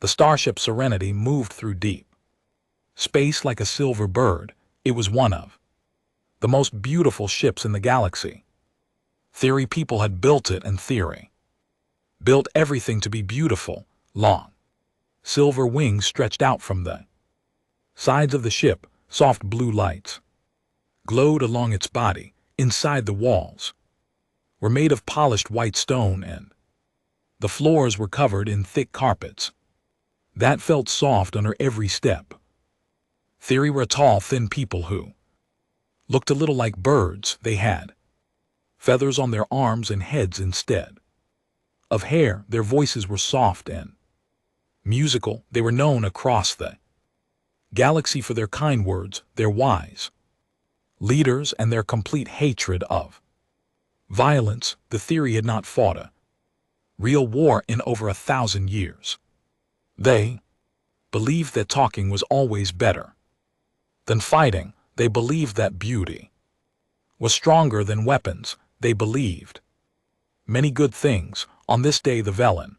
The starship Serenity moved through deep space like a silver bird. It was one of the most beautiful ships in the galaxy. Theory people had built it, and Theory built everything to be beautiful. Long silver wings stretched out from the sides of the ship. Soft blue lights glowed along its body. Inside, the walls were made of polished white stone, and the floors were covered in thick carpets that felt soft under every step. Theory were tall, thin people who looked a little like birds. They had feathers on their arms and heads instead of hair. Their voices were soft and musical. They were known across the galaxy for their kind words, their wise leaders, and their complete hatred of violence. The Theory had not fought a real war in over 1,000 years. They believed that talking was always better than fighting. They believed that beauty was stronger than weapons. They believed many good things. On this day, the Velen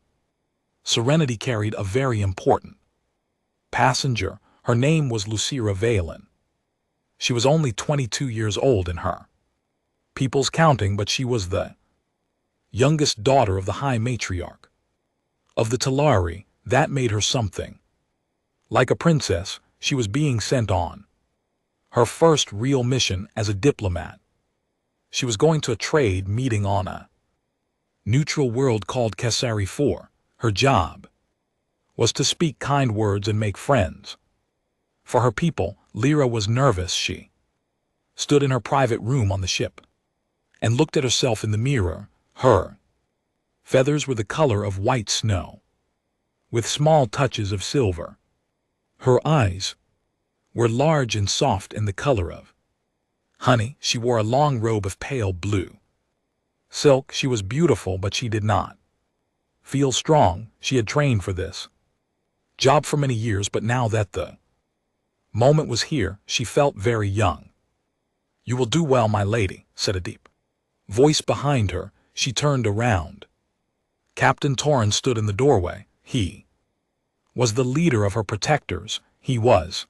Serenity carried a very important passenger. Her name was Lucira Valen. She was only 22 years old in her people's counting, but she was the youngest daughter of the High Matriarch of the Talari. That made her something like a princess. She was being sent on her first real mission as a diplomat. She was going to a trade meeting on a neutral world called Kesari 4. Her job was to speak kind words and make friends for her people. Lyra was nervous. She stood in her private room on the ship and looked at herself in the mirror. Her feathers were the color of white snow, with small touches of silver. Her eyes were large and soft and the color of honey. She wore a long robe of pale blue silk. She was beautiful, but she did not feel strong. She had trained for this job for many years, but now that the moment was here, she felt very young. "You will do well, my lady," said a deep voice behind her. She turned around. Captain Torrin stood in the doorway. He was the leader of her protectors. He was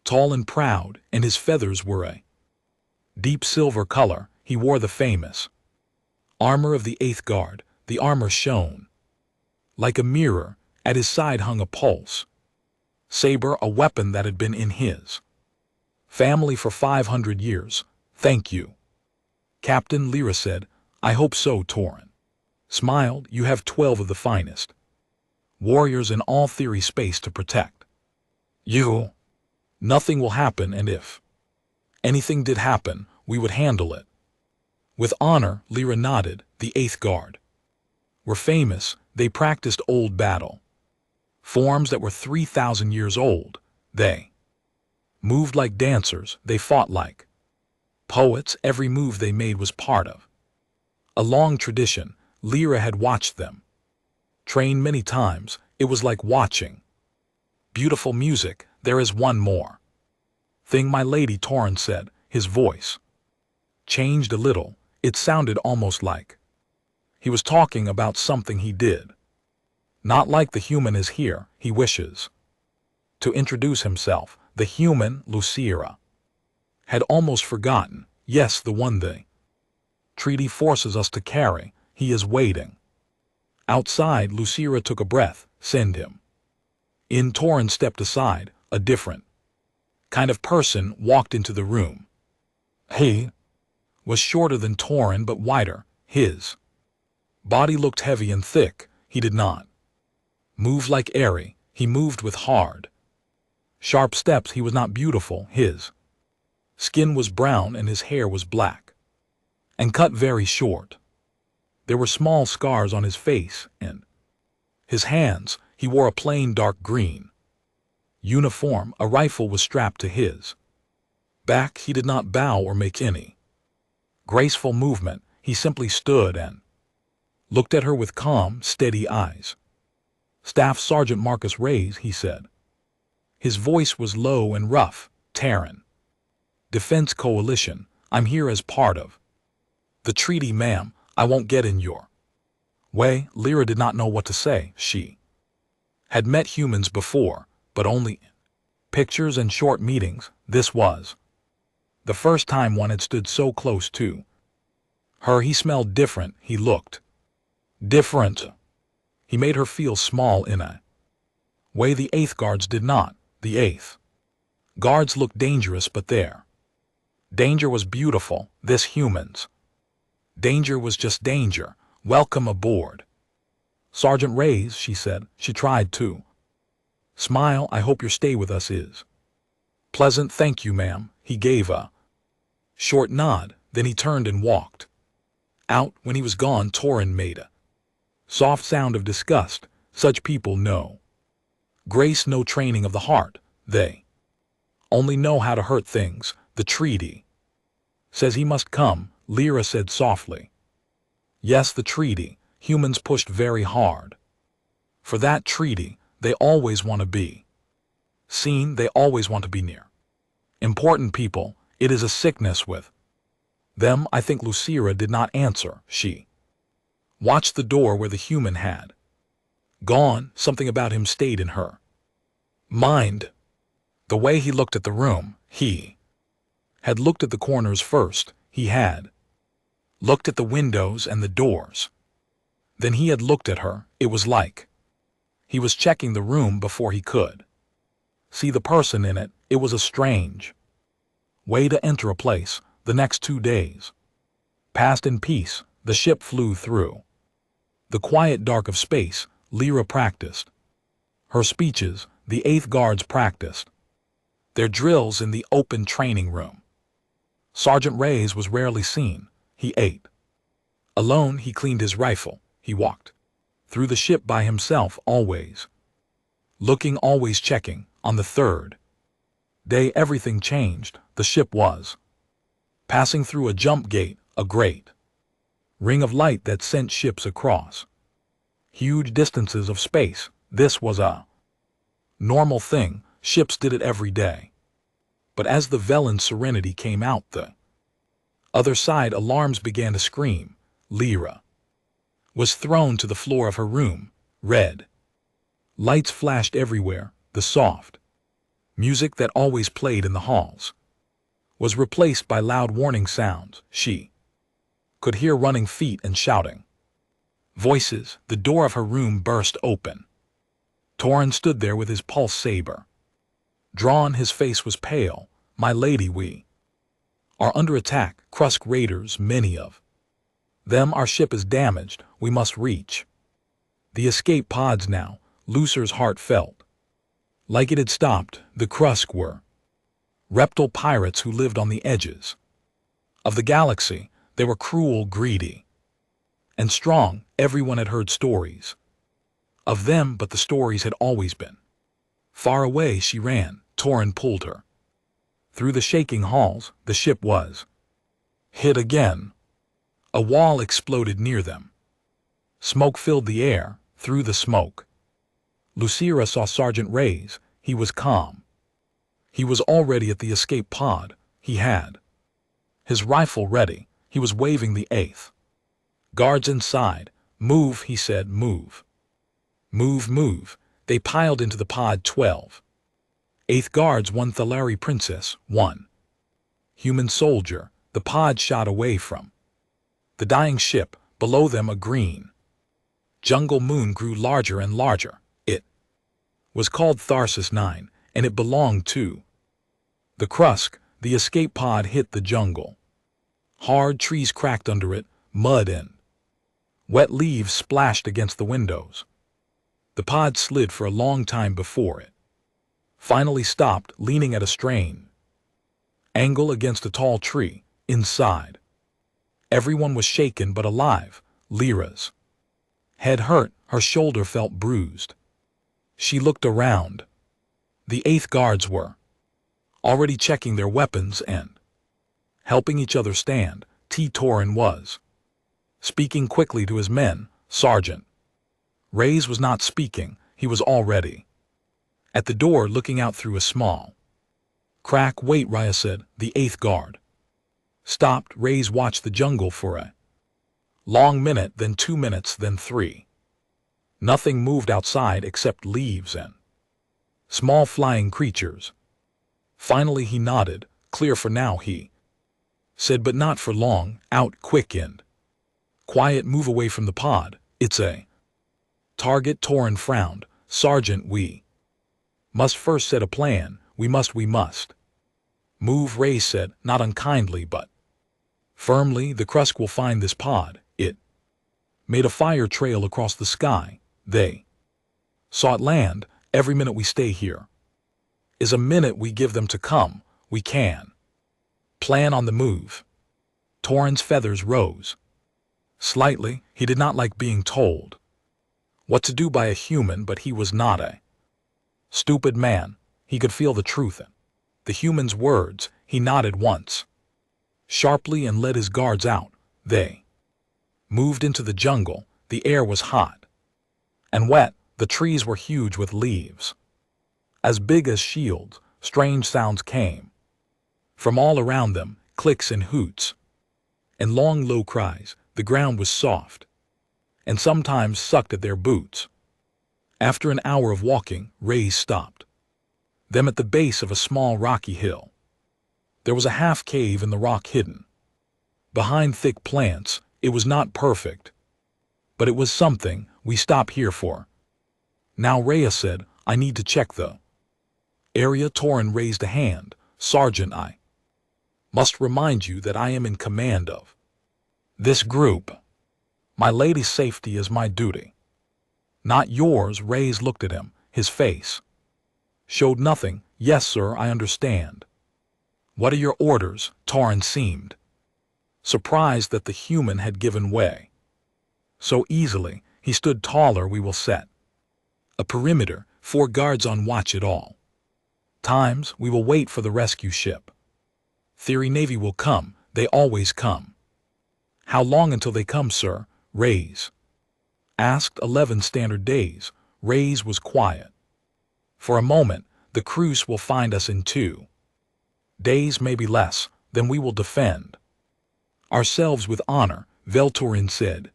tall and proud, and his feathers were a deep silver color. He wore the famous armor of the 8th Guard. The armor shone like a mirror. At his side hung a pulse saber, a weapon that had been in his family for 500 years. "Thank you, Captain," Lyra said. "I hope so." Torrin smiled. "You have 12 of the finest warriors in all Theory space to protect you. Nothing will happen, and if anything did happen, we would handle it with honor." Lyra nodded. The 8th Guard were famous. They practiced old battle forms that were 3,000 years old. They moved like dancers. They fought like poets. Every move they made was part of a long tradition. Lyra had watched them train many times. It was like watching beautiful music. "There is one more thing, my lady," Torrin said. His voice changed a little. It sounded almost like he was talking about something he did not like. "The human is here. He wishes to introduce himself." The human, Lucira, had almost forgotten. "Yes, the one the treaty forces us to carry. He is waiting outside." Lucira took a breath. "Send him in." Torrin stepped aside. A different kind of person walked into the room. He was shorter than Torrin, but wider. His body looked heavy and thick. He did not move like airy. He moved with hard, sharp steps. He was not beautiful. His skin was brown and his hair was black and cut very short. There were small scars on his face and his hands. He wore a plain dark green uniform. A rifle was strapped to his back. He did not bow or make any graceful movement. He simply stood and looked at her with calm, steady eyes. "Staff Sergeant Marcus Reyes," he said. His voice was low and rough. "Terran Defense Coalition. I'm here as part of the treaty, ma'am. I won't get in your way." Lyra did not know what to say. She Had met humans before, but only in pictures and short meetings. This was the first time one had stood so close to her. He smelled different, he looked different. He made her feel small in a way the Eighth Guards did not. The Eighth Guards looked dangerous, but their danger was beautiful. This human's danger was just danger. Welcome aboard, Sergeant Reyes, she said. She tried to smile. I hope your stay with us is pleasant. Thank you, ma'am. He gave a short nod, then he turned and walked out. When he was gone, Torin made a soft sound of disgust. Such people know grace, no training of the heart. They only know how to hurt things. The treaty says he must come, Lyra said softly. Yes, the treaty. Humans pushed very hard for that treaty. They always want to be seen. They always want to be near important people. It is a sickness with them. I think Lucira did not answer. She watched the door where the human had gone. Something about him stayed in her mind. The way he looked at the room. He had looked at the corners first. He had looked at the windows and the doors. Then he had looked at her. It was like he was checking the room before he could see the person in it. It was a strange way to enter a place. The next 2 days passed in peace. The ship flew through the quiet dark of space. Lyra practiced her speeches. The Eighth Guards practiced their drills in the open training room. Sergeant Reyes was rarely seen. He ate alone. He cleaned his rifle. He walked through the ship by himself, always looking, always checking. On the third day, everything changed. The ship was passing through a jump gate, a great ring of light that sent ships across huge distances of space. This was a normal thing. Ships did it every day. But as the Velen Serenity came out the other side, alarms began to scream. Lyra was thrown to the floor of her room. Red lights flashed everywhere. The soft music that always played in the halls was replaced by loud warning sounds. She could hear running feet and shouting voices. The door of her room burst open. Torin stood there with his pulse saber drawn. His face was pale. My lady, we are under attack. Krusk raiders, many of them. Our ship is damaged. We must reach the escape pods now. Lucer's heart felt like it had stopped. The Krusk were reptile pirates who lived on the edges of the galaxy. They were cruel, greedy, and strong. Everyone had heard stories of them, but the stories had always been far away. She ran. Torin pulled her through the shaking halls. The ship was hit again. A wall exploded near them. Smoke filled the air. Through the smoke, Lucira saw Sergeant Reyes. He was calm. He was already at the escape pod. He had his rifle ready. He was waving the Eighth Guards inside. Move, he said. Move. Move, move. They piled into the pod. 12 Eighth Guards, 1 Thalari princess, 1 human soldier. The pod shot away from the dying ship. Below them, a green jungle moon grew larger and larger. It was called Tharsis 9, and it belonged to the Krusk. The escape pod hit the jungle. Hard trees cracked under it. Mud and wet leaves splashed against the windows. The pod slid for a long time before it finally stopped, leaning at a strain angle against a tall tree. Inside, everyone was shaken but alive. Lyra's head hurt. Her shoulder felt bruised. She looked around. The Eighth Guards were already checking their weapons and helping each other stand. Torin was speaking quickly to his men. Sergeant Reyes was not speaking. He was already at the door, looking out through a small crack. Wait, Raya said. The Eighth Guard stopped. Reyes watched the jungle for a long minute, then 2 minutes, then 3. Nothing moved outside except leaves and small flying creatures. Finally he nodded. Clear for now, he said, but not for long. Out quick and quiet, move away from the pod. It's a target. Torin frowned. Sergeant, we must first set a plan. We must move, Ray said, not unkindly but firmly. The Krusk will find this pod. It made a fire trail across the sky. They saw it land. Every minute we stay here is a minute we give them to come. We can plan on the move. Torin's feathers rose slightly. He did not like being told what to do by a human, but he was not a stupid man. He could feel the truth in the human's words. He nodded once sharply and led his guards out. They moved into the jungle. The air was hot and wet. The trees were huge with leaves as big as shields. Strange sounds came from all around them, clicks and hoots and long low cries. The ground was soft and sometimes sucked at their boots. After an hour of walking, Ray stopped them at the base of a small rocky hill. There was a half cave in the rock hidden behind thick plants. It was not perfect, but it was something. We stop here for now, Rhea said. I need to check the area. Torin raised a hand. Sergeant, I must remind you that I am in command of this group. My lady's safety is my duty, not yours. Reyes looked at him. His face showed nothing. Yes, sir, I understand. What are your orders? Torin seemed surprised that the human had given way so easily. He stood taller. We will set a perimeter, 4 guards on watch at all times. We will wait for the rescue ship. Theory Navy will come. They always come. How long until they come, sir? Reyes asked. 11 standard days. Reyes was quiet for a moment. The cruise will find us in 2 days, maybe less. Then we will defend ourselves with honor, Veltorin said.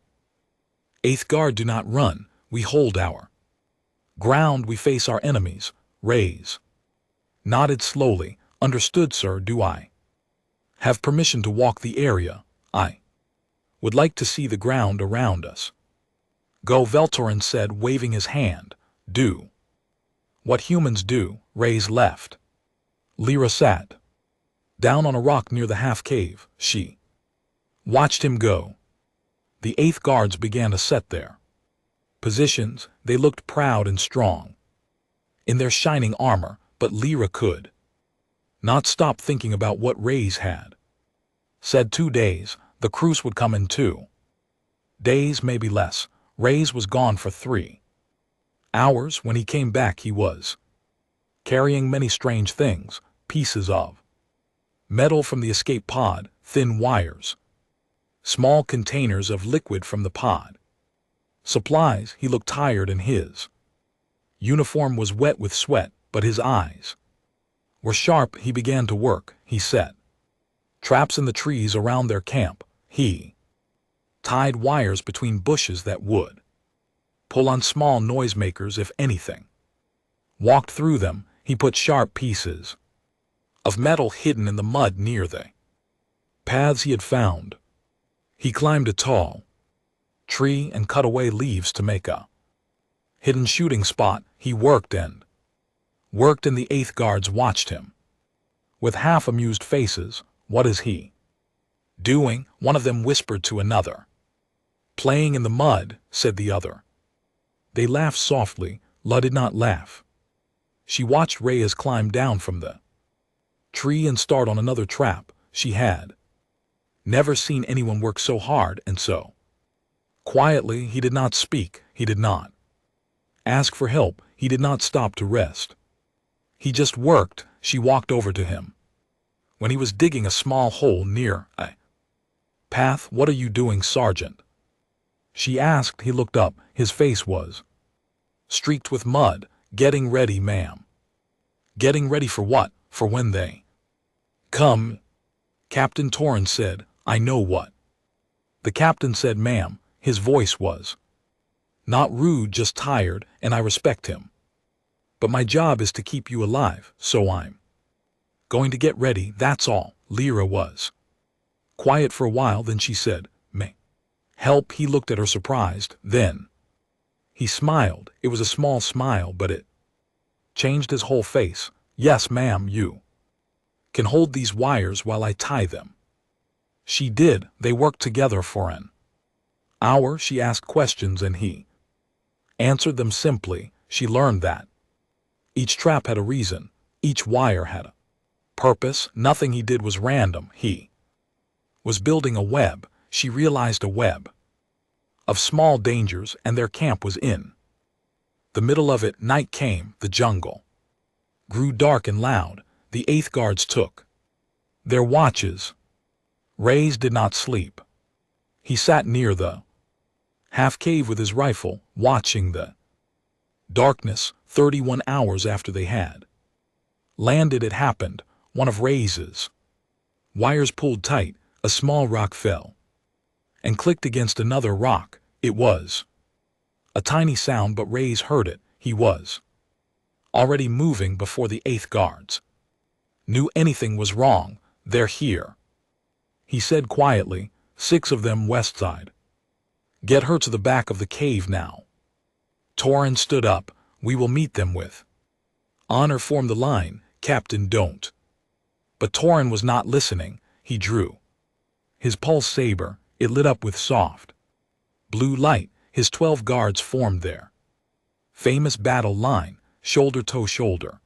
8th Guard do not run. We hold our ground. We face our enemies. Reyes nodded slowly. Understood, sir. Do I have permission to walk the area? I would like to see the ground around us. Go, Veltorin said, waving his hand. Do what humans do. Reyes left. Lyra sat down on a rock near the half cave. She watched him go. The 8th Guards began to set their positions. They looked proud and strong in their shining armor, but Lyra could not stop thinking about what Reyes had said. 2 days. The cruise would come in 2 days, maybe less. Reyes was gone for 3 hours. When he came back, he was carrying many strange things. Pieces of metal from the escape pod, thin wires, small containers of liquid from the pod, supplies. He looked tired and his uniform was wet with sweat, but his eyes were sharp. He began to work. He set traps in the trees around their camp. He tied wires between bushes that would pull on small noisemakers if anything walked through them. He put sharp pieces of metal hidden in the mud near the paths he had found. He climbed a tall tree and cut away leaves to make a hidden shooting spot. He worked and the 8th Guards watched him with half-amused faces. What is he doing? One of them whispered to another. Playing in the mud, said the other. They laughed softly. La did not laugh. She watched Reyes climb down from the tree and start on another trap. She had never seen anyone work so hard and so quietly. He did not speak. He did not ask for help. He did not stop to rest. He just worked. She walked over to him when he was digging a small hole near a path. What are you doing, Sergeant? She asked. He looked up. His face was streaked with mud. Getting ready, ma'am. Getting ready for what? For when they come, Captain Torin said. I know what. The captain said, ma'am. His voice was Not rude, just tired, and I respect him. But my job is to keep you alive, so I'm going to get ready, that's all. Lyra was quiet for a while, then she said, "May help?" He looked at her surprised, then he smiled. It was a small smile, but it changed his whole face. "Yes, ma'am, you can hold these wires while I tie them." She did. They worked together for an hour. She asked questions and he answered them simply. She learned that each trap had a reason, each wire had a purpose. Nothing he did was random. He was building a web. She realized a web of small dangers, and their camp was in the middle of it. Night came. The jungle grew dark and loud. The 8th guards took their watches. Reyes did not sleep. He sat near the half-cave with his rifle, watching the darkness. 31 hours after they had landed, it happened. One of Reyes's wires pulled tight. A small rock fell and clicked against another rock. It was a tiny sound, but Reyes heard it. He was already moving before the 8th guards knew anything was wrong. "They're here," he said quietly. 6 of them west side. "Get her to the back of the cave now." Torin stood up. "We will meet them with honor." Form the line. "Captain, don't." But Torin was not listening. He drew his pulse saber. It lit up with soft blue light. His 12 guards formed their famous battle line, shoulder to shoulder.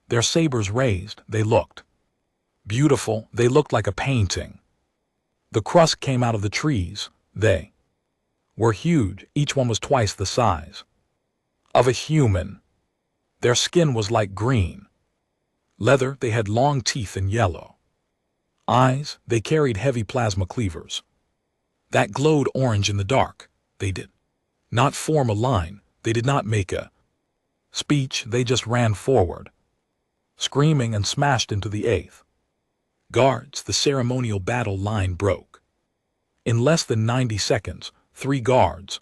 Their sabers raised. They looked beautiful. They looked like a painting. The crust came out of the trees. They were huge. Each one was twice the size of a human. Their skin was like green leather. They had long teeth and yellow eyes. They carried heavy plasma cleavers that glowed orange in the dark. They did not form a line. They did not make a speech. They just ran forward, screaming, and smashed into the 8th guards. The ceremonial battle line broke. In less than 90 seconds, 3 guards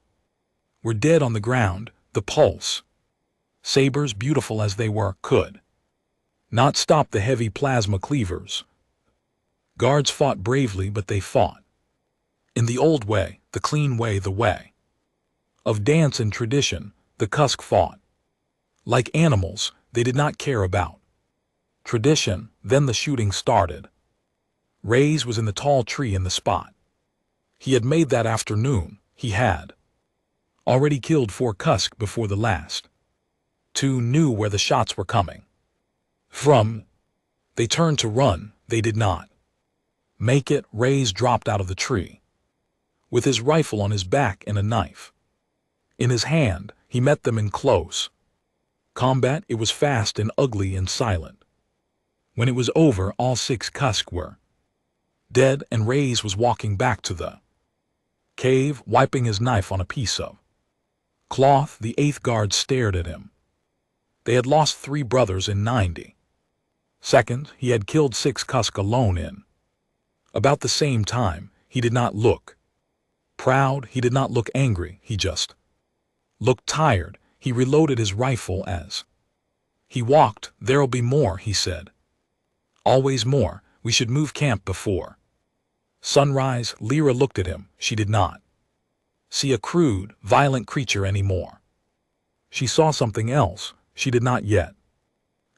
were dead on the ground. The pulse sabers, beautiful as they were, could not stop the heavy plasma cleavers. Guards fought bravely, but they fought in the old way, the clean way, the way of dance and tradition. The Cusk fought like animals. They did not care about tradition. Then the shooting started. Reyes was in the tall tree in the spot he had made that afternoon. He had already killed 4 Cusk before the last 2 knew where the shots were coming from. They turned to run. They did not make it. Reyes dropped out of the tree with his rifle on his back and a knife in his hand. He met them in close combat. It was fast and ugly and silent. When it was over, all 6 Cusk were dead, and Reyes was walking back to the cave, wiping his knife on a piece of cloth. The 8th guard stared at him. They had lost 3 brothers in 90 seconds. He had killed 6 Cusk alone in about the same time. He did not look proud. He did not look angry. He just looked tired. He reloaded his rifle as he walked. "There'll be more," he said. "Always more. We should move camp before sunrise." Lyra looked at him. She did not see a crude, violent creature anymore. She saw something else. She did not yet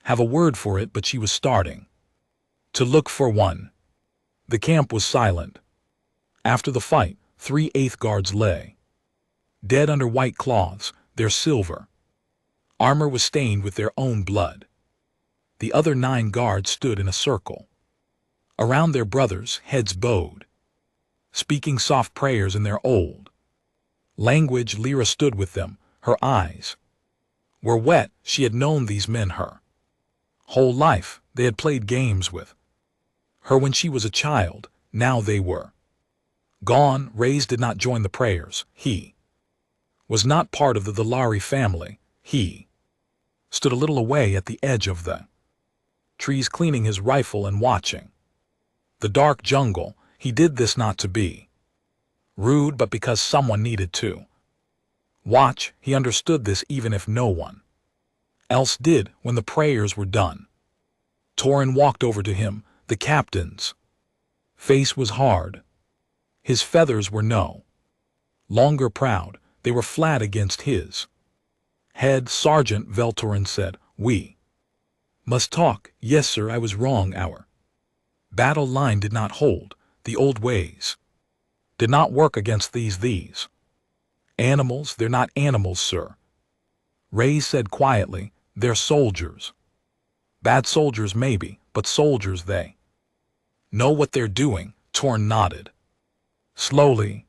have a word for it, but she was starting to look for one. The camp was silent. After the fight, 3 8th guards lay dead under white cloths. Their silver armor was stained with their own blood. The other 9 guards stood in a circle around their brothers, heads bowed, speaking soft prayers in their old language. Lyra stood with them. Her eyes were wet. She had known these men her whole life. They had played games with her when she was a child. Now they were gone. Reyes did not join the prayers. He was not part of the Dalari family. He stood a little away at the edge of the trees, cleaning his rifle and watching the dark jungle. He did this not to be rude, but because someone needed to. Watch, he understood this even if no one else did. When the prayers were done, Torrin walked over to him. The captain's face was hard. His feathers were no longer proud, they were flat against his head. Sergeant Veltorin said, "We must talk." "Yes, sir, I was wrong. Our battle line did not hold. The old ways did not work against these animals. They're not animals, sir," Reyes said quietly. "They're soldiers. Bad soldiers maybe, but soldiers. They know what they're doing." Torrin nodded slowly.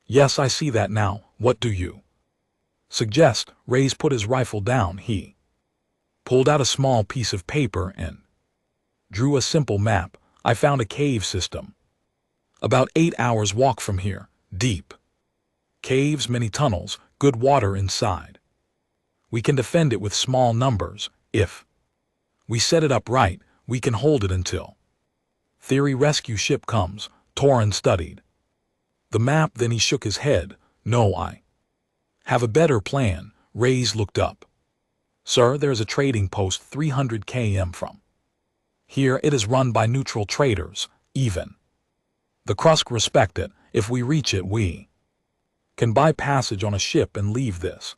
"Yes, I see that now. What do you suggest?" Reyes put his rifle down. He pulled out a small piece of paper and drew a simple map. "I found a cave system about 8 hours walk from here. Deep caves, many tunnels, good water inside. We can defend it with small numbers. If we set it up right, we can hold it until theory rescue ship comes." Torrin studied the map, then he shook his head. "No, I have a better plan." Reyes looked up. "Sir, there is a trading post 300 km from here. It is run by neutral traders. Even the Krusk respect it. If we reach it, we can buy passage on a ship and leave this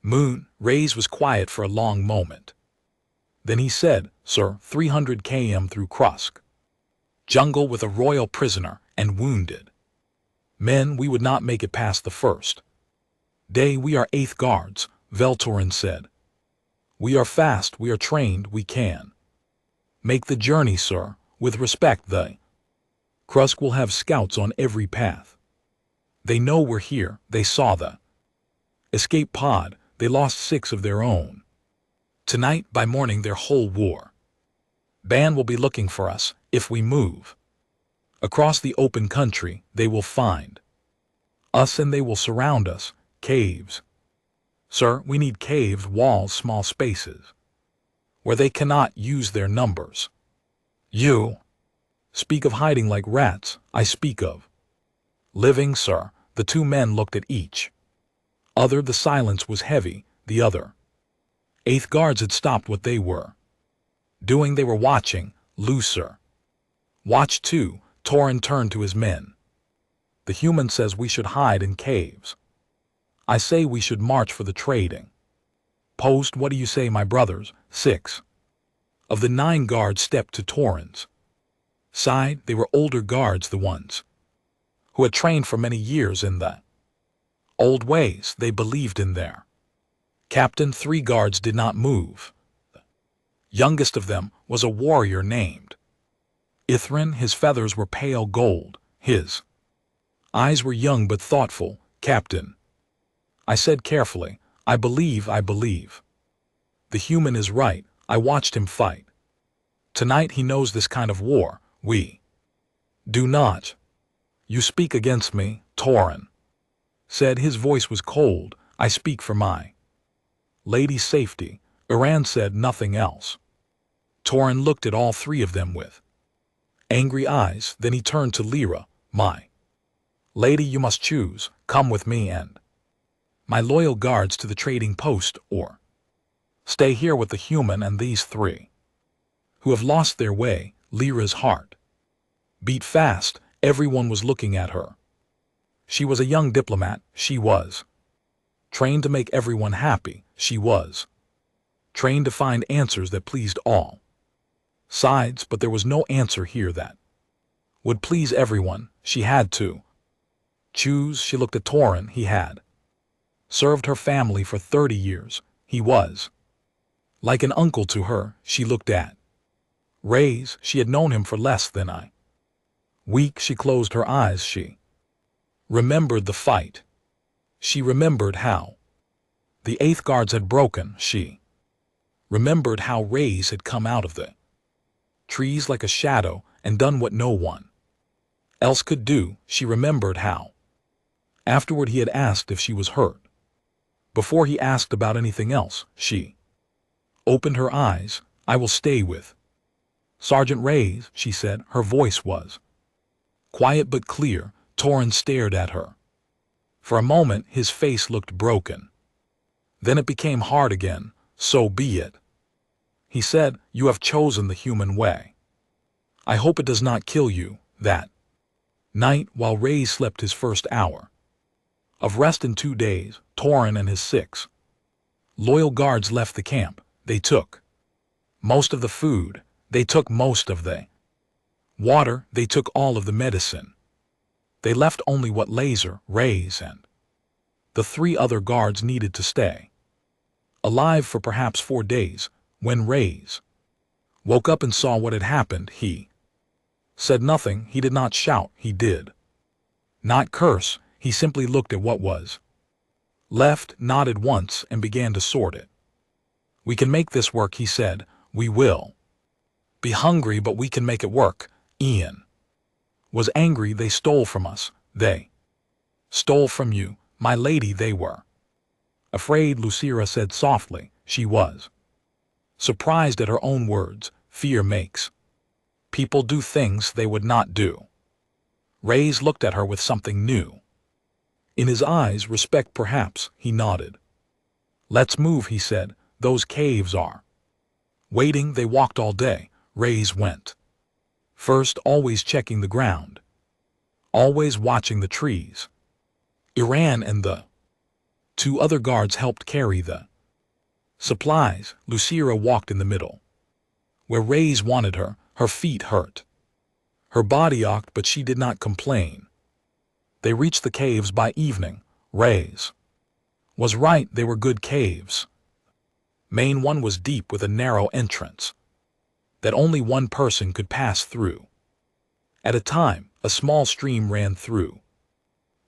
moon." Reyes was quiet for a long moment. Then he said, "Sir, 300 km through Krusk jungle with a royal prisoner and wounded men. We would not make it past the first day. We are 8th Guards," Veltorin said. "We are fast, we are trained, we can make the journey, sir. With respect, the Krusk will have scouts on every path. They know we're here. They saw the escape pod. They lost 6 of their own. Tonight, by morning, their whole war band will be looking for us. If we move across the open country, they will find us and they will surround us. Caves. Sir, we need caves, walls, small spaces where they cannot use their numbers. You speak of hiding like rats. I speak of living, sir." The 2 men looked at each other. The silence was heavy. The other 8th Guards had stopped what they were doing. They were watching. "Looser. Watch too." Torrin turned to his men. "The human says we should hide in caves. I say we should march for the trading post. What do you say, my brothers?" 6 of the 9 guards stepped to Torrin's side. They were older guards, the ones who had trained for many years in the old ways. They believed in their captain. 3 guards did not move. The youngest of them was a warrior named Ithrin. His feathers were pale gold. His eyes were young but thoughtful. "Captain," I said carefully, I believe. The human is right. I watched him fight. Tonight he knows this kind of war. We do not." "You speak against me," Torrin said. His voice was cold. "I speak for my lady's safety." Iran said nothing else. Torrin looked at all 3 of them with angry eyes. Then he turned to Lyra. "My lady, you must choose. Come with me and my loyal guards to the trading post, or stay here with the human and these 3 who have lost their way." Lyra's heart beat fast. Everyone was looking at her. She was a young diplomat. She was trained to make everyone happy. She was trained to find answers that pleased all sides, but there was no answer here that would please everyone. She had to choose. She looked at Torrin. He had served her family for 30 years. He was like an uncle to her. She looked at Reyes. She had known him for less than a week. She closed her eyes. She remembered the fight. She remembered how the 8th Guards had broken. She remembered how Reyes had come out of the trees like a shadow and done what no one else could do. She remembered how afterward he had asked if she was hurt. Before he asked about anything else, she opened her eyes. "I will stay with Sergeant Reyes," she said. Her voice was quiet but clear. Torrin stared at her. For a moment his face looked broken. Then it became hard again. So be it. He said, you have chosen the human way. I hope it does not kill you. That night, while Ray slept his first hour of rest in 2 days, Torin and his 6 loyal guards left the camp. They took most of the food. They took most of the water. They took all of the medicine. They left only what Laser, Ray's, and the 3 other guards needed to stay alive for perhaps 4 days. When Ray's woke up and saw what had happened, he said nothing. He did not shout. He did not curse. He simply looked at what was left, nodded once, and began to sort it. We can make this work, he said. We will be hungry, but we can make it work. Ian was angry. They stole from us. They stole from you, my lady. They were afraid, Lucira said softly. She was surprised at her own words. Fear makes people do things they would not do. Ray's looked at her with something new in his eyes. Respect, perhaps. He nodded. Let's move, he said. Those caves are waiting. They walked all day. Ray's went first, always checking the ground, always watching the trees. Iran and the 2 other guards helped carry the supplies. Lucira walked in the middle, where Ray's wanted her. Her feet hurt. Her body ached, but she did not complain. They reached the caves by evening. Ray's was right. They were good caves. Main one was deep with a narrow entrance that only one person could pass through at a time. A small stream ran through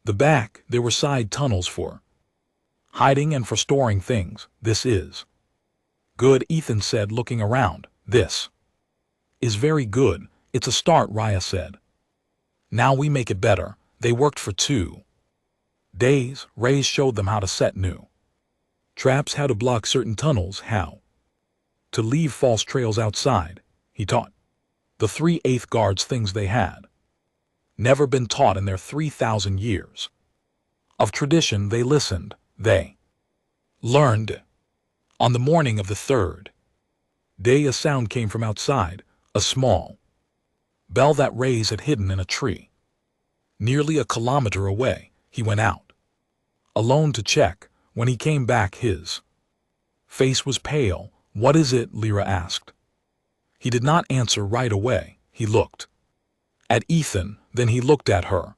the back. There were side tunnels for hiding and for storing things. This is good, Ethan said, looking around. This is very good. It's a start, Raya said. Now we make it better. They worked for 2 days. Ray showed them how to set new traps, how to block certain tunnels, how to leave false trails outside. He taught the 3 8th guards things they had never been taught in their 3,000 years of tradition. They listened. They learned. On the morning of the 3rd day, a sound came from outside, a small bell that Ray's had hidden in a tree nearly a kilometer away. He went out alone to check. When he came back, his face was pale. What is it? Lyra asked. He did not answer right away. He looked at Ethan, then he looked at her.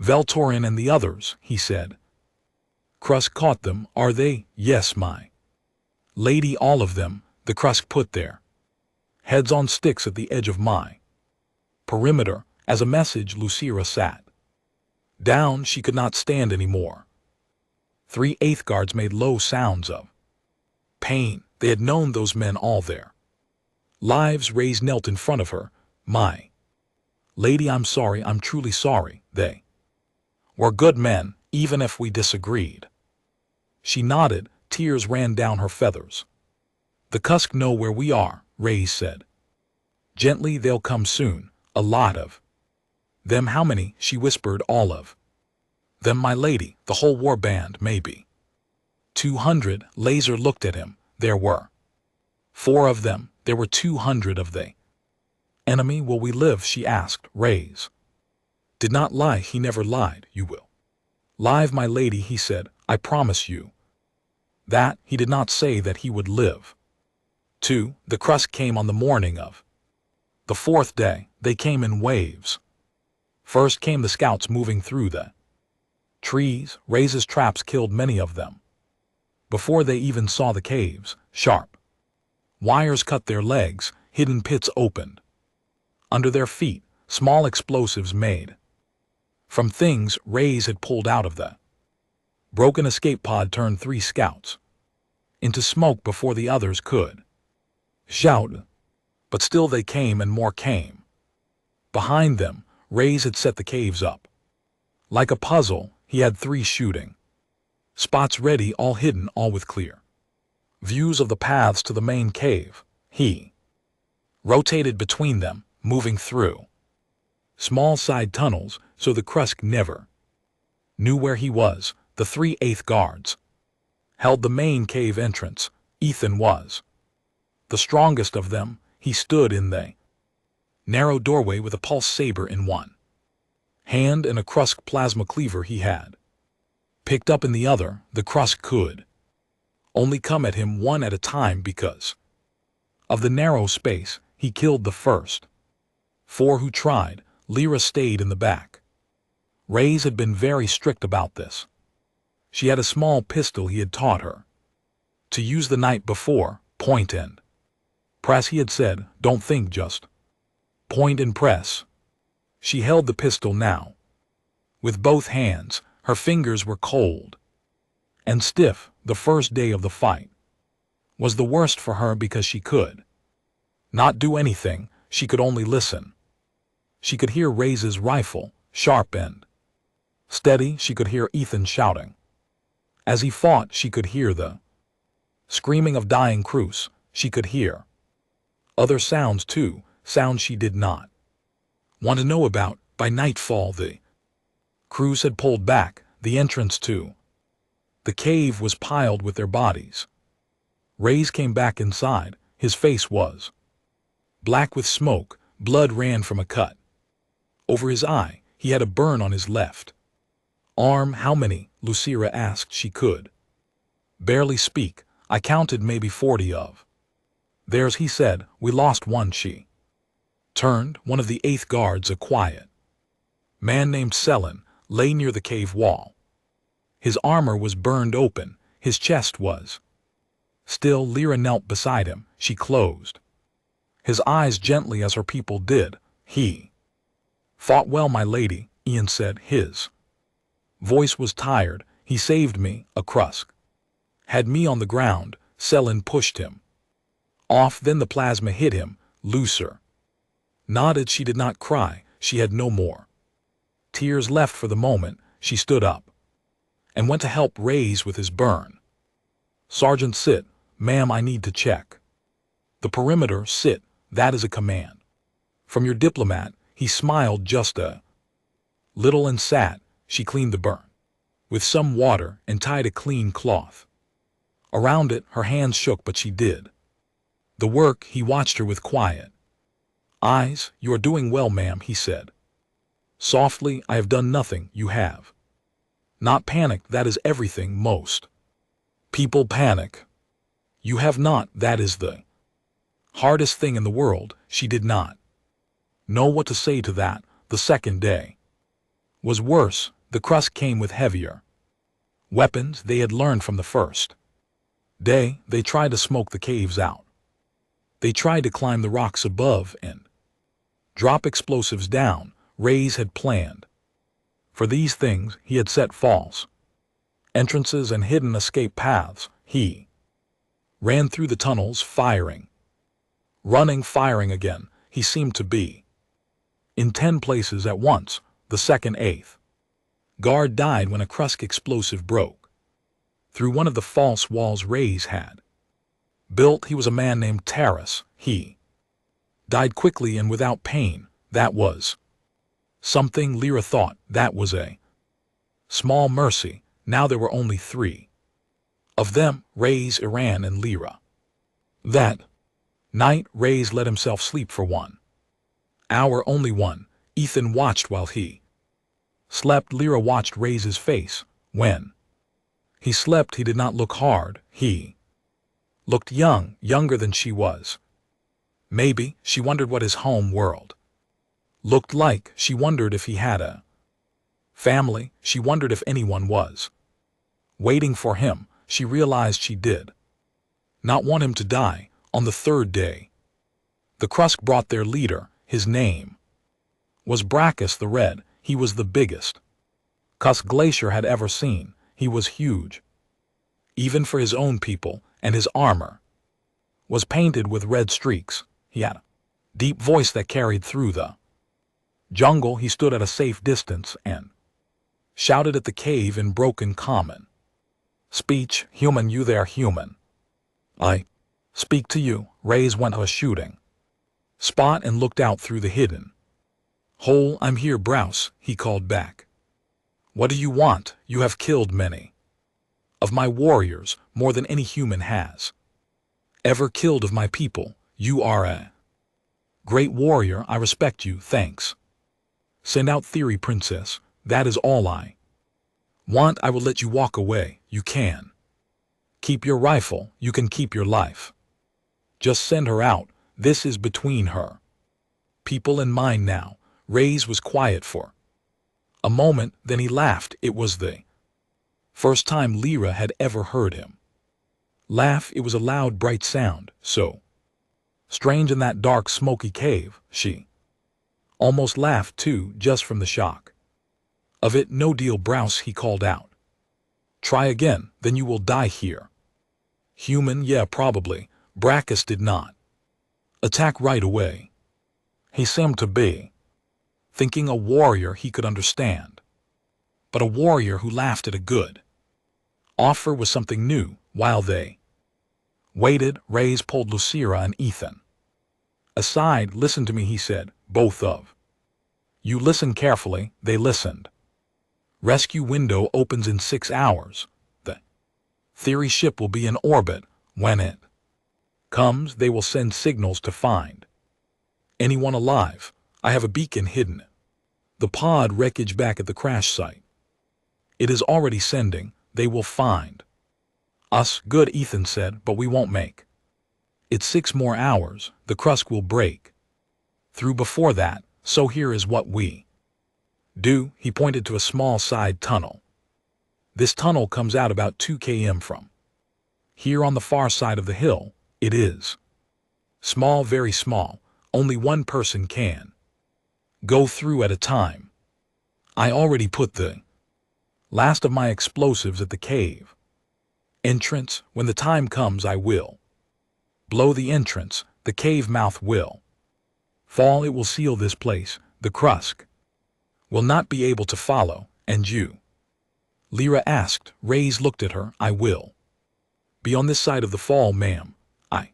Veltorin and the others, he said. Krusk caught them. Are they? Yes, my lady, all of them. The Krusk put their heads on sticks at the edge of my perimeter. As a message, Lucira sat down. She could not stand anymore. 3 8th guards made low sounds of pain. They had known those men all their lives. Ray's knelt in front of her. My lady, I'm sorry. I'm truly sorry. They were good men, even if we disagreed. She nodded. Tears ran down her feathers. The Kusk know where we are, Ray said. Gently, they'll come soon. A lot of them. How many? She whispered. All of them, my lady. The whole war band, maybe 200. Laser looked at him. There were 4 of them. There were 200 of the enemy. Will we live? She asked. Ray's did not lie. He never lied. You will live, my lady, he said. I promise you that. He did not say that he would live. 2. The Krusk came on the morning of the 4th day. They came in waves. First came the scouts moving through the trees. Ray's traps killed many of them before they even saw the caves. Sharp wires cut their legs. Hidden pits opened under their feet. Small explosives made from things Ray's had pulled out of the broken escape pod turned 3 scouts into smoke before the others could shout. But still they came, and more came. Behind them, Ray's had set the caves up like a puzzle. He had 3 shooting spots ready, all hidden, all with clear views of the paths to the main cave. He rotated between them, moving through small side tunnels so the Krusk never knew where he was. The 3/8 guards held the main cave entrance. Ethan was the strongest of them. He stood in the narrow doorway with a pulse saber in one hand and a Krusk plasma cleaver he had picked up in the other. The Krusk could only come at him one at a time because of the narrow space. He killed the first 4 who tried. Lyra stayed in the back. Reyes had been very strict about this. She had a small pistol he had taught her to use the night before. Point and press, he had said. Don't think, just point and press. She held the pistol now with both hands. Her fingers were cold and stiff. The first day of the fight was the worst for her because she could not do anything. She could only listen. She could hear Reyes' rifle, sharp and steady. She could hear Ethan shouting as he fought. She could hear the screaming of dying crews. She could hear other sounds too, sounds she did not want to know about. By nightfall the crews had pulled back. The entrance to the cave was piled with their bodies. Reyes came back inside. His face was black with smoke. Blood ran from a cut over his eye. He had a burn on his left arm. How many? Lucira asked. She could barely speak. I counted maybe 40 of theirs, he said. We lost one. She turned. One of the 8th guards, a quiet man named Selin, lay near the cave wall. His armor was burned open. His chest was still. Lyra knelt beside him. She closed his eyes gently as her people did. He fought well, my lady, Ian said. His voice was tired. He saved me. A Krusk had me on the ground. Selin pushed him off. Then the plasma hit him. Lucer nodded. She did not cry. She had no more tears left for the moment. She stood up and went to help Reyes with his burn. Sergeant, sit. Ma'am, I need to check the perimeter. Sit. That is a command from your diplomat. He smiled just a little and sat. She cleaned the burn with some water and tied a clean cloth around it. Her hands shook, but she did the work. He watched her with quiet eyes. You are doing well, ma'am, he said softly. I have done nothing. You have not panicked. That is everything. Most people panic. You have not. That is the hardest thing in the world. She did not know what to say to that. The second day was worse. The Krusk came with heavier weapons. They had learned from the first day. They tried to smoke the caves out. They tried to climb the rocks above and drop explosives down. Reyes had planned for these things. He had set false entrances and hidden escape paths. He ran through the tunnels, firing, running, firing again. He seemed to be in 10 places at once. The 2nd 8th guard died when a Krusk explosive broke through one of the false walls Reyes had built. He was a man named Taras. He died quickly and without pain. That was something. Lyra thought that was a small mercy. Now there were only 3 of them, Reyes, Iran, and Lyra. That night, Reyes let himself sleep for 1 hour, only 1. Ethan watched while he slept. Lyra watched Reyes' face. When he slept, he did not look hard. He looked young, younger than she was. Maybe she wondered what his home world looked like. She wondered if he had a family. She wondered if anyone was waiting for him. She realized she did not want him to die. On the 3rd day, the Krusk brought their leader. His name was Brachus the Red. He was the biggest Krusk Glacier had ever seen. He was huge, even for his own people, and his armor was painted with red streaks. He had a deep voice that carried through the jungle. He stood at a safe distance and shouted at the cave in broken common speech. Human, you there, human. I speak to you. Reyes went to a shooting spot and looked out through the hidden hole. I'm here, Browse, he called back. What do you want? You have killed many of my warriors, more than any human has ever killed of my people. You are a great warrior. I respect you. Thanks. Send out Theory, Princess. That is all I want. I will let you walk away. You can keep your rifle. You can keep your life. Just send her out. This is between her people and mine now. Reyes was quiet for a moment, then he laughed. It was the first time Lyra had ever heard him laugh. It was a loud, bright sound, so strange in that dark, smoky cave. She almost laughed too, just from the shock of it. No deal, Browse, he called out. Try again, then you will die here. Human, yeah, probably. Brackus did not attack right away. He seemed to be thinking a warrior he could understand, but a warrior who laughed at a good offer was something new. While they waited, Reyes pulled Lucira and Ethan aside. Listen to me, he said. Both of you listen carefully. They listened. Rescue window opens in 6 hours. The Theory ship will be in orbit. When it comes, they will send signals to find anyone alive. I have a beacon hidden the pod wreckage back at the crash site. It is already sending. They will find us. Good, Ethan said, but we won't make it 6 more hours. The crust will break through before that, so here is what we do. He pointed to a small side tunnel. This tunnel comes out about 2 km from here on the far side of the hill. It is small, very small. Only one person can go through at a time. I already put the last of my explosives at the cave entrance. When the time comes, I will blow the entrance. The cave mouth will fall. It will seal this place. The Krusk will not be able to follow. And you? Lyra asked. Reyes looked at her. I will be on this side of the fall, ma'am. I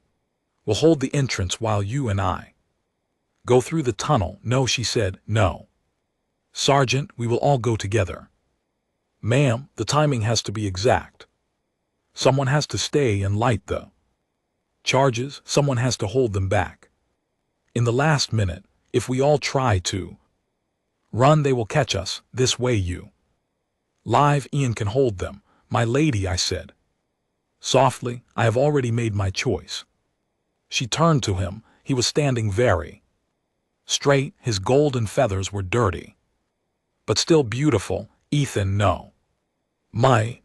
will hold the entrance while you and I go through the tunnel. No, she said. No, Sergeant, we will all go together. Ma'am, the timing has to be exact. Someone has to stay and light the charges. Someone has to hold them back. In the last minute, if we all try to run, they will catch us. This way you live Ian can hold them. My lady, I said softly, I have already made my choice. She turned to him. He was standing very straight. His golden feathers were dirty, but still beautiful. Ethan, no. My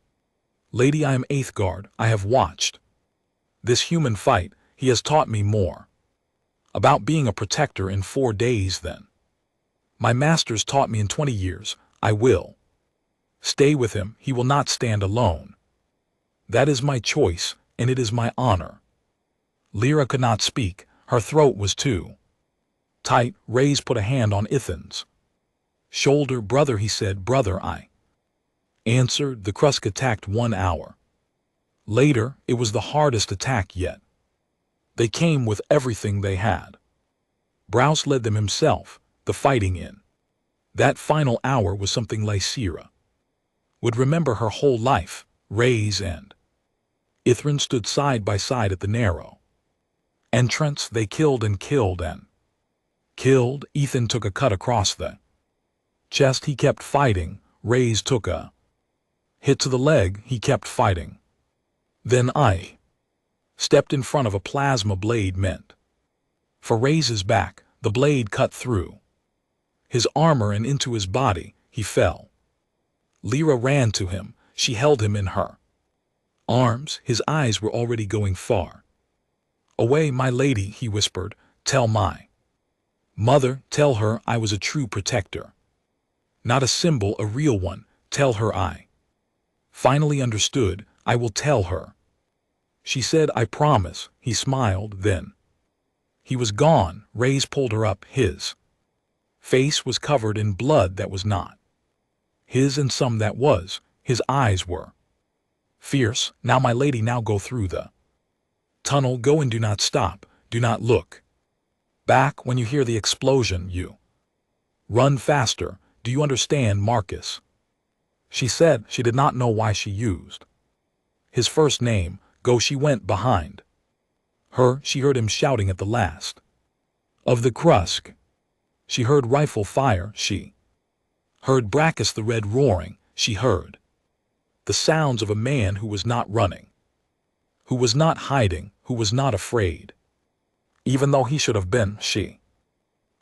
lady, I am Aethgard. I have watched this human fight. He has taught me more about being a protector in 4 days than my masters taught me in 20 years. I will stay with him. He will not stand alone. That is my choice, and it is my honor. Lyra could not speak. Her throat was too tight. Reyes put a hand on Ethan's shoulder. Brother, he said. Brother, I answered. The Krusk attacked 1 hour later. It was the hardest attack yet. They came with everything they had. Browse led them himself. The fighting in that final hour was something Lyra would remember her whole life. Reyes and Ithran stood side by side at the narrow entrance. They killed and killed and killed. Ethan took a cut across the chest. He kept fighting. Reyes took a hit to the leg. He kept fighting. Then I stepped in front of a plasma blade meant for Reyes's back. The blade cut through his armor and into his body. He fell. Lyra ran to him. She held him in her arms. His eyes were already going far away. My lady, he whispered, tell my mother, tell her I was a true protector. Not a symbol, a real one. Tell her I finally understood. I will tell her. She said, I promise. He smiled. Then he was gone. Reyes pulled her up. His face was covered in blood that was not his, and some that was. His eyes were fierce. Now, my lady, now go through the tunnel. Go and do not stop. Do not look back. When you hear the explosion, you run faster. Do you understand, Marcus? She said she did not know why she used his first name. Go, she went behind her. She heard him shouting at the last of the Krusk. She heard rifle fire. She heard Brackus the Red roaring. She heard the sounds of a man who was not running, who was not hiding, who was not afraid, even though he should have been. She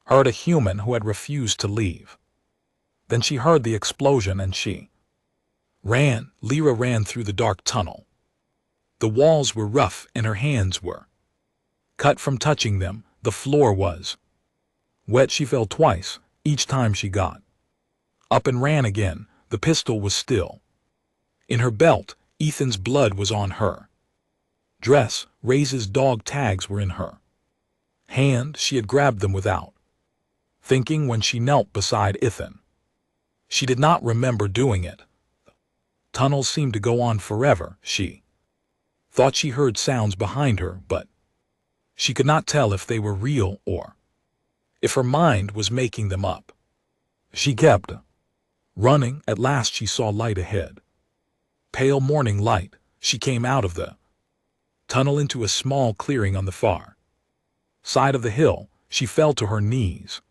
heard a human who had refused to leave. Then she heard the explosion and she ran. Lyra ran through the dark tunnel. The walls were rough and her hands were cut from touching them. The floor was wet. She fell twice. Each time she got up and ran again. The pistol was still in her belt. Ethan's blood was on her dress. Ray's dog tags were in her hand. She had grabbed them without thinking when she knelt beside Ethan. She did not remember doing it. The tunnels seemed to go on forever. She thought she heard sounds behind her, but she could not tell if they were real or if her mind was making them up. She kept running. At last she saw light ahead. Pale morning light. She came out of the tunnel into a small clearing on the far side of the hill. She fell to her knees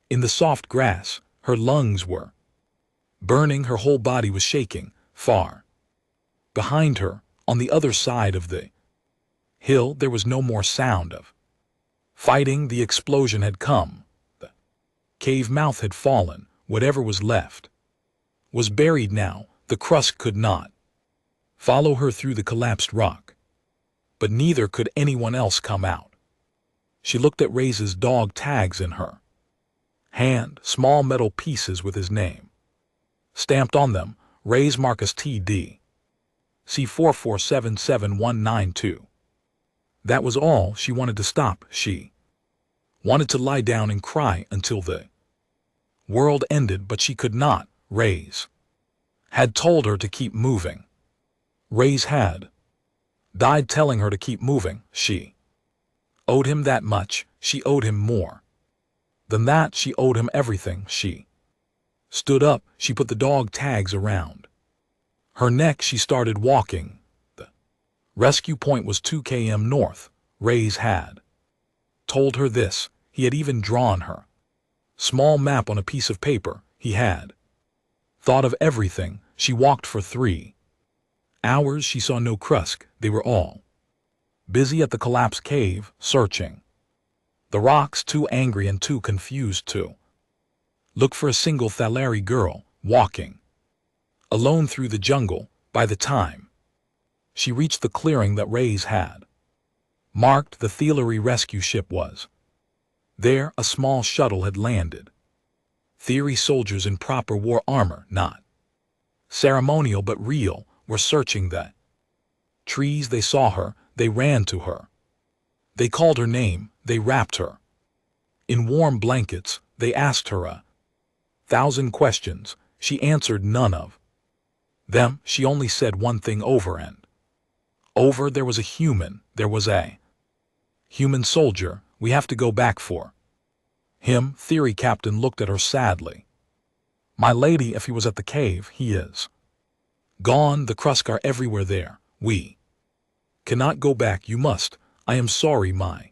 in the soft grass. Her lungs were burning. Her whole body was shaking. Far behind her, on the other side of the hill, there was no more sound of fighting. The explosion had come. The cave mouth had fallen. Whatever was left was buried now. The Krusk could not follow her through the collapsed rock, but neither could anyone else come out. She looked at Ray's dog tags in her hand, small metal pieces with his name stamped on them. Ray's Marcus TD C4477192. That was all. She wanted to stop. She wanted to lie down and cry until the world ended, but she could not. Ray's had told her to keep moving. Ray's had died telling her to keep moving. She owed him that much. She owed him more than that. She owed him everything. She stood up. She put the dog tags around her neck. She started walking. The rescue point was 2 km north. Ray's had told her this. He had even drawn her small map on a piece of paper. He had thought of everything. She walked for 3 hours. She saw no Krusk. They were all busy at the collapsed cave, searching the rocks, too angry and too confused to look for a single Thalari girl, walking alone through the jungle. By the time she reached the clearing that Ray's had marked, the Thalari rescue ship was there. A small shuttle had landed. Theory soldiers in proper war armor, not ceremonial but real, were searching the trees. They saw her. They ran to her. They called her name. They wrapped her in warm blankets. They asked her 1,000 questions. She answered none of them. She only said one thing over and over. There was a human. There was a human soldier. We have to go back for him. Theory captain looked at her sadly. My lady, if he was at the cave, he is gone. The Krusk are everywhere there. We cannot go back. You must. I am sorry, my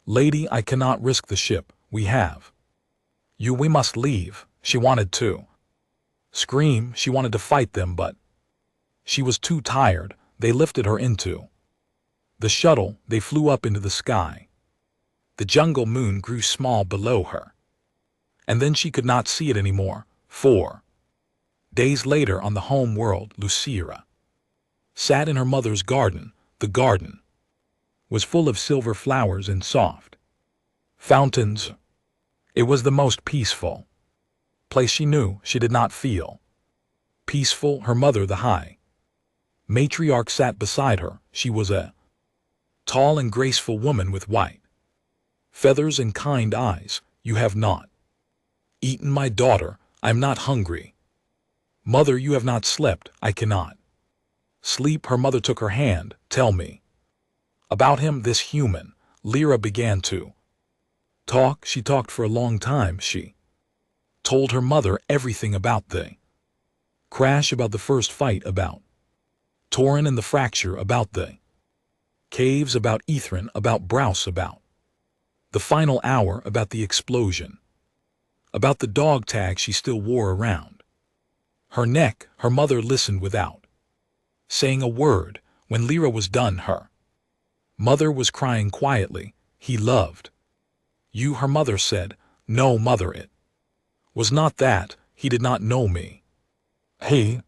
lady. I cannot risk the ship. We have you. We must leave. She wanted to scream. She wanted to fight them, but she was too tired. They lifted her into the shuttle. They flew up into the sky. The jungle moon grew small below her, and then she could not see it anymore. 4 days later, on the home world, Lucira sat in her mother's garden. The garden was full of silver flowers and soft fountains. It was the most peaceful place she knew. She did not feel peaceful. Her mother, the high matriarch, sat beside her. She was a tall and graceful woman with white feathers and kind eyes. You have not eaten, my daughter. I am not hungry. Mother, you have not slept. I cannot sleep. Her mother took her hand. Tell me about him, this human. Lyra began to talk. She talked for a long time. She told her mother everything about the Crash about the first fight about Torin and the fracture about the caves about Ethrin about Browse about the final hour about the explosion, about the dog tag she still wore around her neck. Her mother listened without saying a word. When Lyra was done, her mother was crying quietly. He loved you, her mother said. No, mother, it was not that. He did not know me. He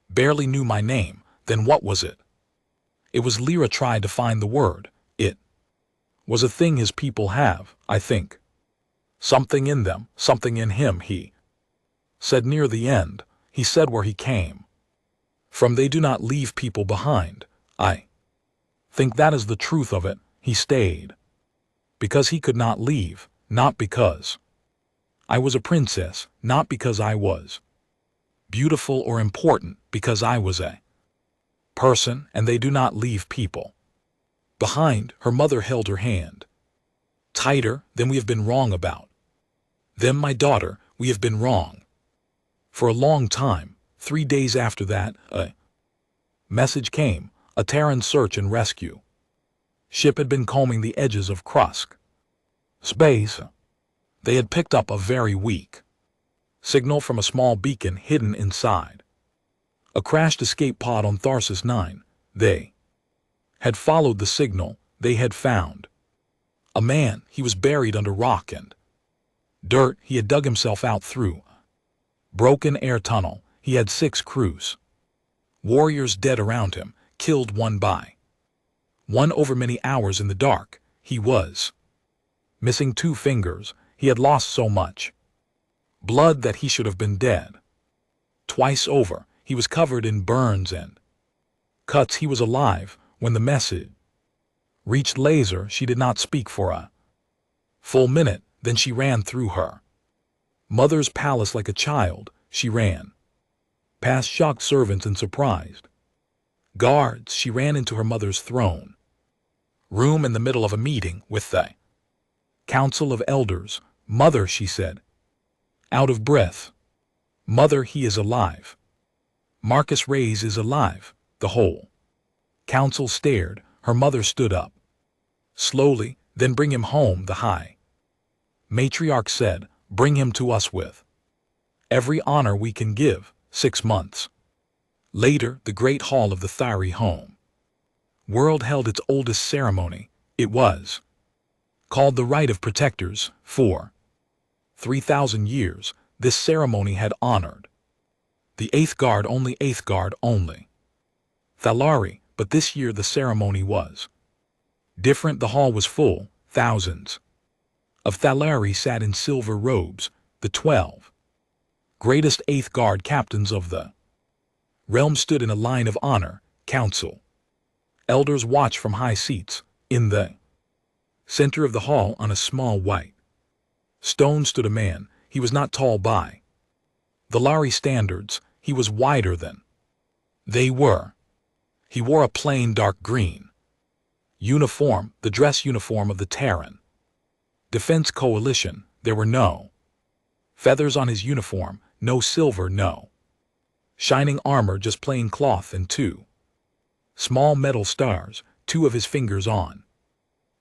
barely knew my name. Then what was it? It was Lyra tried to find the word. It was a thing his people have, I think. Something in them, something in him, he said near the end. He said where he came from. They do not leave people behind. I think that is the truth of it. He stayed because he could not leave, not because I was a princess, not because I was beautiful or important, because I was a person, and they do not leave people behind. Her mother held her hand tighter. Then we have been wrong about them, my daughter. We have been wrong for a long time. 3 days after that, a message came. A Terran search and rescue ship had been combing the edges of Krusk space. They had picked up a very weak signal from a small beacon hidden inside a crashed escape pod on Tharsis 9. They had followed the signal. They had found a man. He was buried under rock and dirt. He had dug himself out through a broken air tunnel. He had 6 crews, warriors dead around him, killed one by one over many hours in the dark. He was missing 2 fingers. He had lost so much blood that he should have been dead. Twice over, he was covered in burns and cuts. He was alive. When the message reached Laser, she did not speak for a full minute. Then she ran through her mother's palace like a child. She ran past shocked servants and surprised guards. She ran into her mother's throne room in the middle of a meeting with the Council of Elders. Mother, she said, out of breath. Mother, he is alive. Marcus Reyes is alive. The whole council stared. Her mother stood up slowly. Then bring him home, the high matriarch said. Bring him to us with every honor we can give. 6 months later, the great hall of the Thyri home world held its oldest ceremony. It was called the Rite of Protectors. For 3,000 years, this ceremony had honored the 8th Guard only, 8th Guard only Thalari, but this year the ceremony was different. The hall was full. Thousands of Thalari sat in silver robes. The 12 greatest 8th Guard captains of the realm stood in a line of honor. Council elders watched from high seats. In the center of the hall, on a small white stone, stood a man. He was not tall by the Lari standards. He was wider than they were. He wore a plain dark green uniform, the dress uniform of the Terran Defense Coalition. There were no feathers on his uniform, no silver, no shining armor, just plain cloth and 2 small metal stars. 2 of his fingers on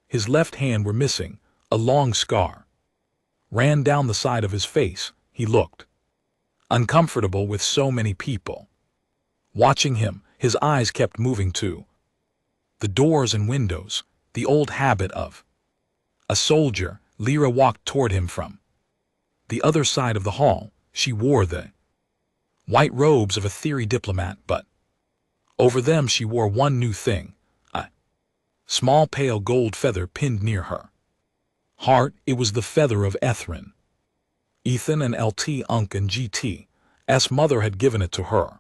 his left hand were missing. A long scar ran down the side of his face. He looked uncomfortable with so many people watching him. His eyes kept moving to the doors and windows, the old habit of a soldier. Lyra walked toward him from the other side of the hall. She wore the white robes of a Theri diplomat, but over them she wore one new thing, a small pale gold feather pinned near her heart. It was the feather of Ethrin. Ethan and LT Unk and GT's mother had given it to her.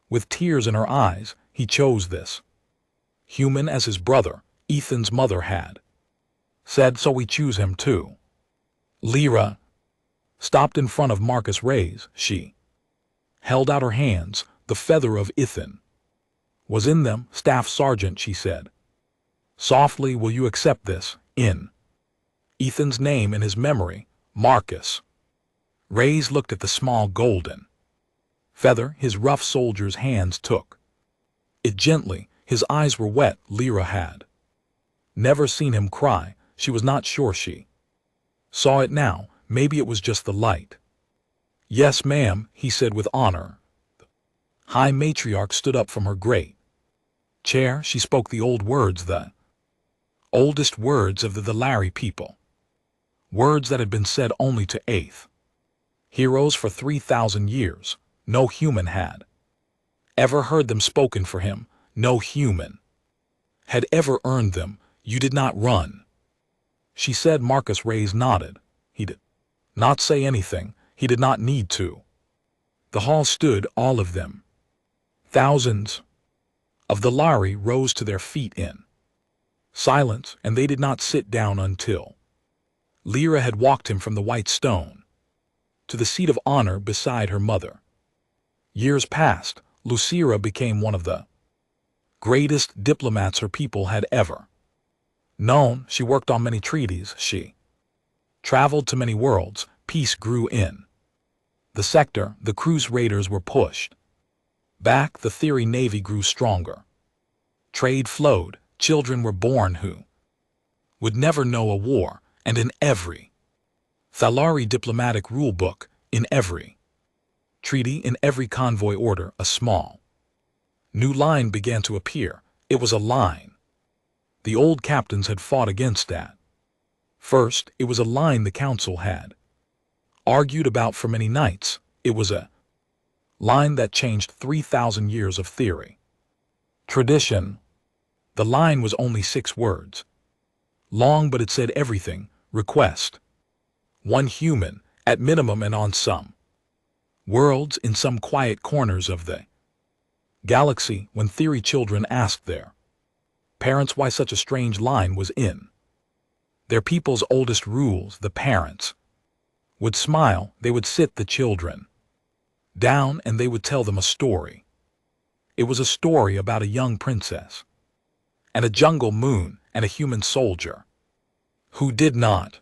With tears in her eyes, he chose this human as his brother. Ethan's mother had said, so we choose him too. Lyra stopped in front of Marcus Reyes. She held out her hands. The feather of Ethan was in them. Staff Sergeant, she said softly, will you accept this, in Ethan's name and his memory? Marcus Reyes looked at the small golden Feather, his rough soldier's hands took it gently. His eyes were wet. Lyra had never seen him cry. She was not sure she saw it now. Maybe it was just the light. "Yes, ma'am," he said with honor. The high matriarch stood up from her great chair. She spoke the old words, the oldest words of the Valari people. Words that had been said only to eighth heroes for 3,000 years. No human had ever heard them spoken for him. No human had ever earned them. "You did not run," she said. Marcus Reyes nodded. He did not say anything. He did not need to. The hall stood, all of them. Thousands of the Lari rose to their feet in silence, and they did not sit down until Lyra had walked him from the white stone to the seat of honor beside her mother. Years passed. Lucira became one of the greatest diplomats her people had ever known. She worked on many treaties. She traveled to many worlds. Peace grew in the sector. The cruise raiders were pushed back. The theory navy grew stronger. Trade flowed. Children were born who would never know a war. And in every Thalari diplomatic rulebook, in every treaty, in every convoy order, a small new line began to appear. It was a line the old captains had fought against at first. It was a line the council had argued about for many nights. It was a line that changed 3,000 years of theory. Tradition. The line was only 6 words long, but it said everything. Request. One human, at minimum, and on some worlds, in some quiet corners of the galaxy, when theory children asked their parents why such a strange line was in their people's oldest rules, the parents would smile. They would sit the children down and they would tell them a story. It was a story about a young princess and a jungle moon and a human soldier who did not